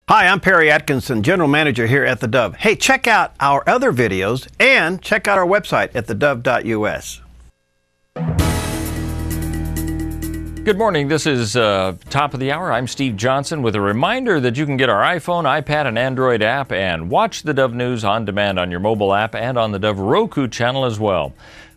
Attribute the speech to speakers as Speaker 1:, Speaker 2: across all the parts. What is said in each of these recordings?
Speaker 1: Hi, I'm Perry Atkinson, General Manager here at theDove. Hey, check out our other videos and check out our website at theDove.us.
Speaker 2: Good morning. This is Top of the Hour. I'm Steve Johnson with a reminder that you can get our iPhone, iPad, and Android app and watch the Dove News on demand on your mobile app and on the Dove Roku channel as well.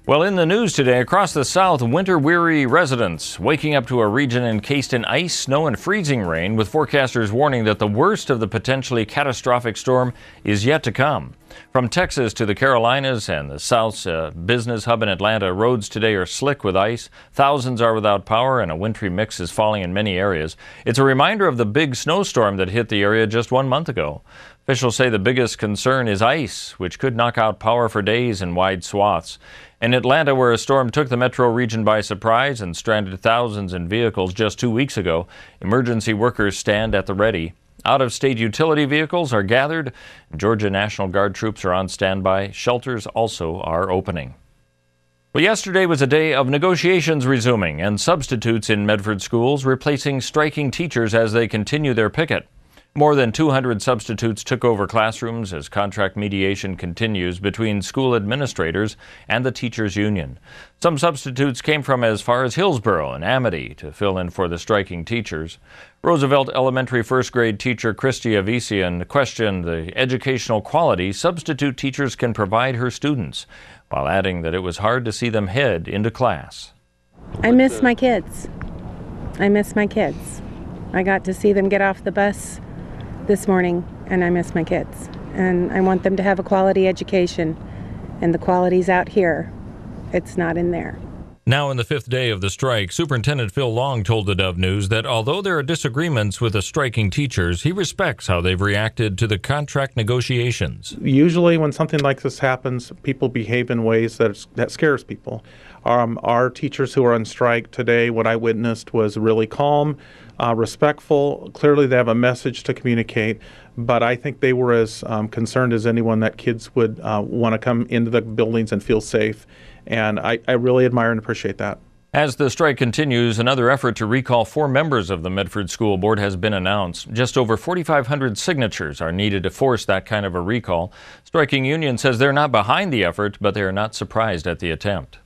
Speaker 2: Well, in the news today, across the South, winter-weary residents waking up to a region encased in ice, snow, and freezing rain, with forecasters warning that the worst of the potentially catastrophic storm is yet to come. From Texas to the Carolinas and the South's business hub in Atlanta, roads today are slick with ice. Thousands are without power, and a wintry mix is falling in many areas. It's a reminder of the big snowstorm that hit the area just 1 month ago. Officials say the biggest concern is ice, which could knock out power for days in wide swaths. In Atlanta, where a storm took the metro region by surprise and stranded thousands in vehicles just 2 weeks ago, emergency workers stand at the ready. Out-of-state utility vehicles are gathered. Georgia National Guard troops are on standby. Shelters also are opening. Well, yesterday was a day of negotiations resuming and substitutes in Medford schools replacing striking teachers as they continue their picket. More than 200 substitutes took over classrooms as contract mediation continues between school administrators and the teachers' union. Some substitutes came from as far as Hillsborough and Amity to fill in for the striking teachers. Roosevelt Elementary first grade teacher Christy Avesian questioned the educational quality substitute teachers can provide her students, while adding that it was hard to see them head into class.
Speaker 3: I miss my kids. I miss my kids. I got to see them get off the bus this morning, and I miss my kids. And I want them to have a quality education, and the quality's out here. It's not in there.
Speaker 2: Now in the fifth day of the strike, Superintendent Phil Long told the Dove News that although there are disagreements with the striking teachers, he respects how they've reacted to the contract negotiations.
Speaker 4: Usually when something like this happens, people behave in ways that scares people. Our teachers who are on strike today, what I witnessed was really calm, respectful. Clearly they have a message to communicate, but I think they were as concerned as anyone that kids would want to come into the buildings and feel safe. And I really admire and appreciate that.
Speaker 2: As the strike continues, another effort to recall 4 members of the Medford School Board has been announced. Just over 4,500 signatures are needed to force that kind of a recall. Striking union says they're not behind the effort, but they are not surprised at the attempt.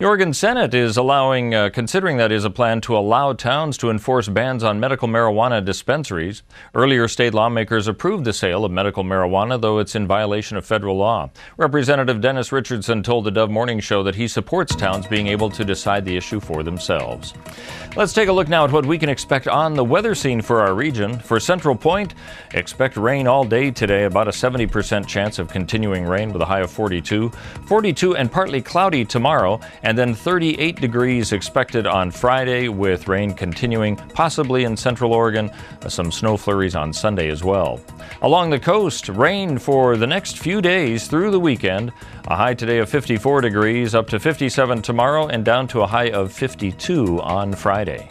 Speaker 2: The Oregon Senate is considering that is a plan to allow towns to enforce bans on medical marijuana dispensaries. Earlier, state lawmakers approved the sale of medical marijuana, though it's in violation of federal law. Representative Dennis Richardson told the Dove Morning Show that he supports towns being able to decide the issue for themselves. Let's take a look now at what we can expect on the weather scene for our region. For Central Point, expect rain all day today, about a 70% chance of continuing rain with a high of 42. 42 and partly cloudy tomorrow. And then 38 degrees expected on Friday with rain continuing, possibly in central Oregon. Some snow flurries on Sunday as well. Along the coast, rain for the next few days through the weekend. A high today of 54 degrees, up to 57 tomorrow, and down to a high of 52 on Friday.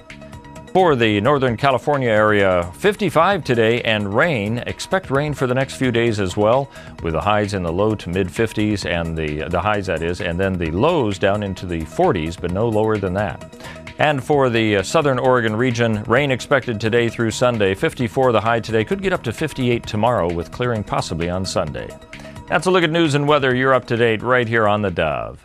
Speaker 2: For the Northern California area, 55 today and rain. Expect rain for the next few days as well, with the highs in the low to mid-50s and the highs, that is, and then the lows down into the 40s, but no lower than that. And for the southern Oregon region, rain expected today through Sunday. 54 the high today, could get up to 58 tomorrow with clearing possibly on Sunday. That's a look at news and weather. You're up to date right here on the Dove.